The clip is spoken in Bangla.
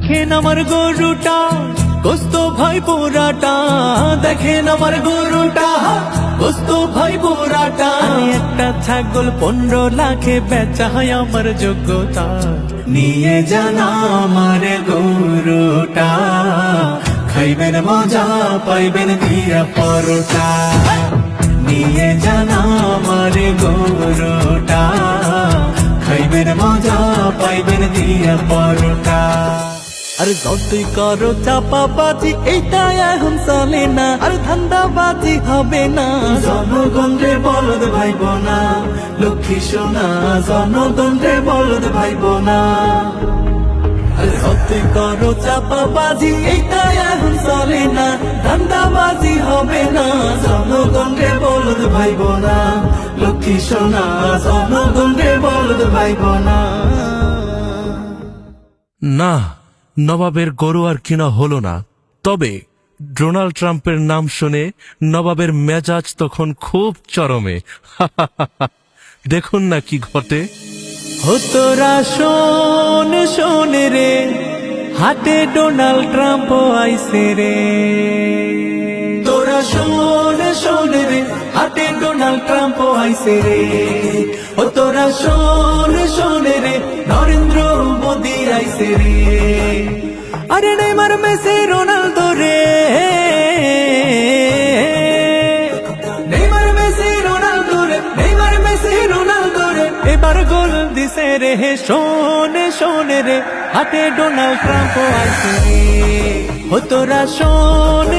দেখেন আমার গরুটা গোস্ত ভাই পোড়াটা, দেখেন আমার গরুটা গোস্ত ভাই পোড়াটা। একটা ছাগল 15 লাখে বেচা হয় আমার যোগ্যতা। নিয়ে যান আমার গরুটা, খাইবেন মজা পাইবেন দিয়া পরোটা। নিয়ে যান আমার গরুটা, খাইবেন মজা পাইবেন দিয়া পরোটা। আর যতই করো চাপাবাজি এইটা এখন চলে না, আর ধান্দাবাজি হবে না। জনগণ রে বলদ ভাইব না, লক্ষ্মী সোনা জনগণ রে বলদ ভাইব না। আর যতই করো চাপাবাজি এইটা এখন চলে না, ধান্দাবাজি হবে না। জনগণ রে বলদ ভাইব না, লক্ষ্মী সোনা জনগণ রে বলদ ভাইব না। না, নবাবের গরু আর কিনা হলো না। তবে ডোনাল্ড ট্রাম্পের নাম শুনে নবাবের মেজাজ তখন খুব চরমে। দেখুন না কি ঘটে। তোরা শোন শোন রে, হাটে ডোনাল্ড ট্রাম্প আইসে রে। তোরা শোন শোন রে, হাটে ডোনাল্ড ট্রাম্প আইসে রে। তোরা শোন শোন রে, নরেন্দ্র মোদি আইসে রে। আরে নেইমার মেসি রোনালদো রে, নেইমার মেসি রোনালদো রে, নেইমার মেসি রোনালদো রে। এবার গোল দিছে রে, শোন শোন রে, হাটে ডোনাল্ড ট্রাম্প আইসে রে। তোরা শোন।